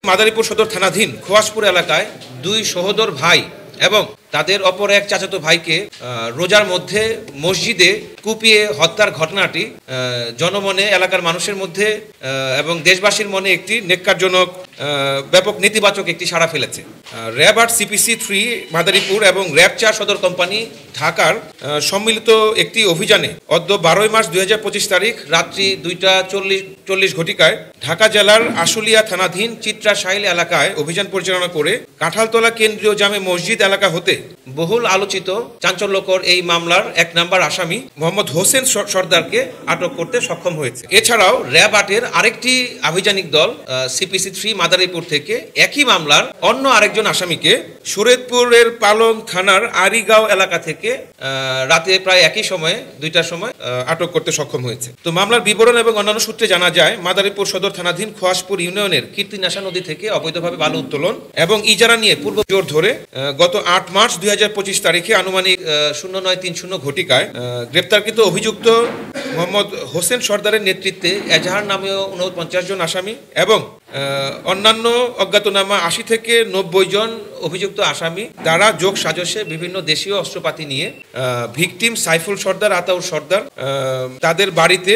মাদারীপুর সদর থানাধীন খোয়াসপুর এলাকায় দুই সহোদর ভাই এবং তাদের অপর এক চাচাতো ভাইকে রোজার মধ্যে মসজিদে কুপিয়ে হত্যার ঘটনাটি জনমনে, এলাকার মানুষের মধ্যে এবং দেশবাসীর মনে একটি নেক্কারজনক, ব্যাপক নেতিবাচক একটি সাড়া ফেলেছে। র্যাব ৮ CPC 3 মাদারীপুর এবং র্যাব ৪ সদর কোম্পানি ঢাকার সম্মিলিত একটি অভিযানে অদ্য ১২ মার্চ ২০২৫ তারিখ রাত্রি ২টা ৪০ ঘটিকায় ঢাকা জেলার আশুলিয়া থানাধীন চিত্রা সাহিল এলাকায় অভিযান পরিচালনা করে কাঁঠালতলা কেন্দ্রীয় জামে মসজিদ এলাকা হতে বহুল আলোচিত চাঞ্চল্যকর এই মামলার ১ নম্বর আসামি মোহাম্মদ হোসেন সর্দারকে আটক করতে সক্ষম হয়েছে। এছাড়াও র্যাব ৮-এর আরেকটি আভিযানিক দল CPC 3 মাদারীপুর থেকে একই মামলার অন্য আরেকজন আসামিকে শরীয়তপুরের পালং থানার আরিগাঁও এলাকা থেকে রাতে প্রায় একই সময়ে ২টার সময় আটক করতে সক্ষম হয়েছে। তো মামলার বিবরণ এবং অন্যান্য সূত্রে জানা যায়, মাদারীপুর সদর থানাধীন খোয়াসপুর ইউনিয়নের কীর্তিনাশা নদী থেকে অবৈধভাবে বালু উত্তোলন এবং ইজারা নিয়ে পূর্ব জোর ধরে গত ৮ মার্চ ২০২৫ তারিখে আনুমানিক 09:30 ঘটিকায় গ্রেপ্তারকৃত অভিযুক্ত মোহাম্মদ হোসেন সর্দারের নেতৃত্বে এজাহার নামেও ৪৯ জন আসামি এবং অন্যান্য অজ্ঞাতনামা ৮০ থেকে ৯০ জন অভিযুক্ত আসামি দ্বারা যোগ সাজসে বিভিন্ন দেশীয় অস্ত্রপাতি নিয়ে ভিকটিম সাইফুল সর্দার, আতাউর সর্দার তাদের বাড়িতে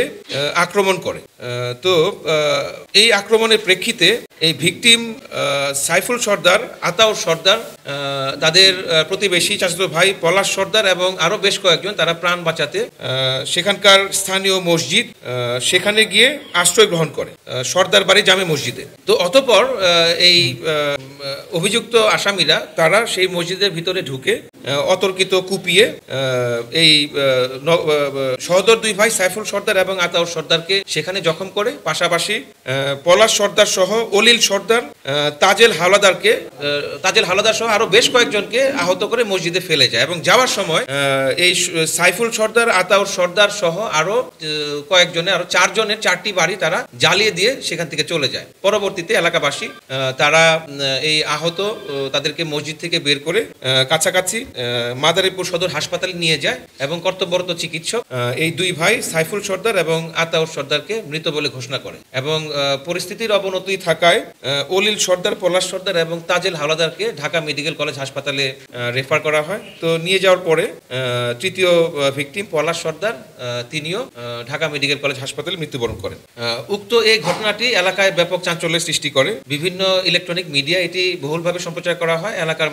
আক্রমণ করে। তো এই আক্রমণের প্রেক্ষিতে এই ভিকটিম সাইফুল সর্দার, আতাউর সর্দার, তাদের প্রতিবেশী চাচাতো ভাই পলাশ সর্দার এবং আরও বেশ কয়েকজন তারা প্রাণ বাঁচাতে সেখানকার স্থানীয় মসজিদ সেখানে গিয়ে আশ্রয় গ্রহণ করে, সর্দার বাড়ি জামে মসজিদে। তো অতঃপর এই অভিযুক্ত আসামিরা তারা সেই মসজিদের ভিতরে ঢুকে অতর্কিত কুপিয়ে এই সহোদর দুই ভাই সাইফুল সর্দার এবং আতাউর সর্দারকে সেখানে জখম করে, পাশাপাশি পলাশ সর্দার সহ অলিল সর্দার, তাজেল হাওলাদার সহ আরো বেশ কয়েকজনকে আহত করে মসজিদে ফেলে যায় এবং যাওয়ার সময় এই সাইফুল সর্দার, আতাউর সর্দার সহ আরো কয়েকজনের, আরো ৪ জনের ৪টি বাড়ি তারা জ্বালিয়ে দিয়ে সেখান থেকে চলে যায়। পরবর্তীতে এলাকাবাসী তারা এই আহত তাদেরকে মসজিদ থেকে বের করে কাছাকাছি মাদারীপুর সদর হাসপাতালে নিয়ে যায় এবং কর্তব্যরত চিকিৎসক এই দুই ভাই সাইফুল সর্দার এবং আতাউর সর্দারকে মৃত বলে ঘোষণা করে এবং পরিস্থিতির অবনতি থাকায় অলিল সর্দার, পলাশ সর্দার এবং তাজেল হাওলাদারকে ঢাকা মেডিকেল কলেজ হাসপাতালে রেফার করা হয়। তো নিয়ে যাওয়ার পরে তৃতীয় ভিকটিম পলাশ সর্দার তিনিও ঢাকা মেডিকেল কলেজ হাসপাতালে মৃত্যুবরণ করেন। উক্ত এই ঘটনাটি এলাকায় ব্যাপক চাঞ্চল্যের সৃষ্টি করে। বিভিন্ন ইলেকট্রনিক মিডিয়া এটি বহুলভাবে সম্প্রচার করা হয়। এলাকার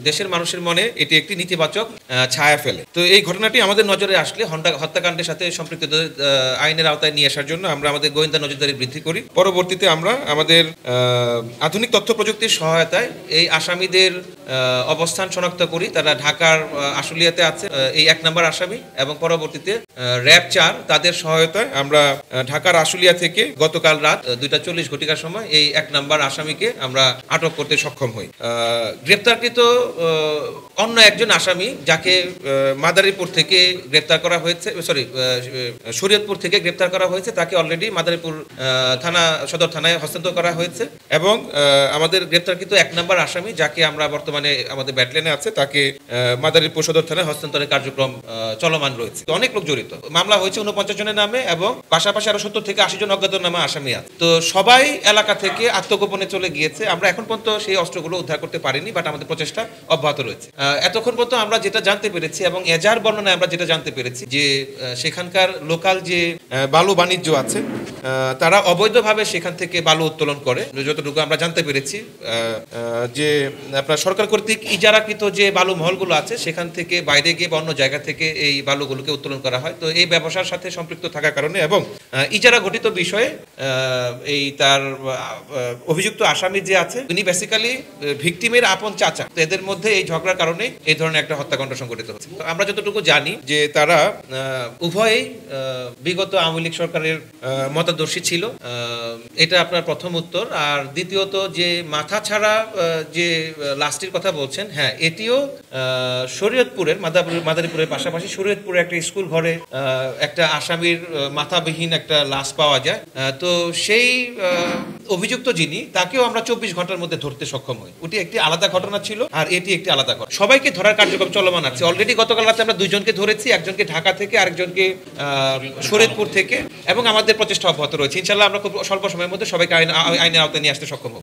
দেশের মানুষের মনে এটি একটি নেতিবাচক ছায়া ফেলে। তো এই ঘটনাটি আমাদের নজরে আসলে হত্যাকাণ্ডের সাথে সম্পৃক্তদের আইনের আওতায় নিয়ে আসার জন্য আমরা আমাদের গোয়েন্দা নজরদারি বৃদ্ধি করি। পরবর্তীতে আমরা আমাদের আধুনিক তথ্য প্রযুক্তির সহায়তায় এই আসামিদের অবস্থান শনাক্ত করি। তারা ঢাকার আশুলিয়াতে আছে এই ১ নম্বর আসামি এবং পরবর্তীতে র্যাব ৪ তাদের সহায়তায় আমরা ঢাকার আশুলিয়া থেকে গতকাল রাত ২টা ৪০ ঘটিকার সময় এই ১ নম্বর আসামিকে আমরা আটক করতে সক্ষম হই। গ্রেপ্তারকৃত অন্য একজন আসামি যাকে মাদারীপুর থেকে গ্রেপ্তার করা হয়েছে, শরীয়তপুর থেকে গ্রেপ্তার করা হয়েছে, তাকে অলরেডি মাদারীপুর সদর থানায় হস্তান্তর করা হয়েছে এবং আমাদের গ্রেপ্তারকৃত ১ নম্বর আসামি যাকে আমরা বর্তমানে আমাদের ব্যাটালিয়নে আছে তাকে মাদারীপুর সদর থানায় হস্তান্তরের কার্যক্রম চলমান রয়েছে। তো অনেক লোক জড়িত। মামলা হয়েছে ৪৯ জনের নামে এবং পাশাপাশি আরো ৭০ থেকে ৮০ জন অজ্ঞাতনামা আসামি আছে। তো সবাই এলাকা থেকে আত্মগোপনে চলে গিয়েছে। আমরা এখন পর্যন্ত সেই অস্ত্রগুলো উদ্ধার করতে পারিনি, বাট আমাদের প্রচেষ্টা অব্যাহত রয়েছে। এতক্ষণ পর্যন্ত আমরা যেটা জানতে পেরেছি এবং এজাহার বর্ণনায় আমরা যেটা জানতে পেরেছি যে সেখানকার লোকাল যে বালু বাণিজ্য আছে তারা অবৈধভাবে সেখান থেকে বালু উত্তোলন করে। যতটুকু আমরা জানতে পেরেছি যে আপনার সরকার কর্তৃক ইজারাকৃত যে বালু মহলগুলো আছে সেখান থেকে বাইরে গিয়ে বা অন্য জায়গা থেকে এই বালুগুলোকে উত্তোলন করা হয়। তো এই ব্যবসার সাথে সম্পৃক্ত থাকার কারণে এবং ইজারা ঘটিত বিষয়ে এই তার অভিযুক্ত আসামি যে আছে উনি বেসিক্যালি ভিকটিমের আপন চাচা। তো এদের মধ্যে এই ঝগড়ার কারণে এই ধরনের একটা হত্যাকাণ্ড সংঘটিত হচ্ছে। আমরা যতটুকু জানি যে তারা উভয়েই বিগত আওয়ামী লীগ সরকারের মতাদর্শী ছিল, এটা আপনার প্রথম উত্তর। আর দ্বিতীয়ত যে মাথা ছাড়া যে লাশটির কথা বলছেন, হ্যাঁ এটিও শরীয়তপুরের মাদারীপুরের পাশাপাশি শরীয়তপুরের একটা স্কুল ঘরে একটা আসামির মাথাবিহীন একটা লাশ পাওয়া যায়। তো সেই অভিযুক্ত যিনি তাকেও আমরা ২৪ ঘন্টার মধ্যে ধরতে সক্ষম হই। ওটি একটি আলাদা ঘটনা ছিল আর এটি একটি আলাদা ঘটনা। সবাইকে ধরার কার্যক্রম চলমান আছে। অলরেডি গতকাল রাতে আমরা ২ জনকে ধরেছি, একজনকে ঢাকা থেকে, আরেকজনকে শরীয়তপুর থেকে এবং আমাদের প্রচেষ্টা অব্যাহত রয়েছে। ইনশাআল্লাহ আমরা খুব স্বল্প সময়ের মধ্যে সবাইকে আইনের আওতায় নিয়ে আসতে সক্ষম হব।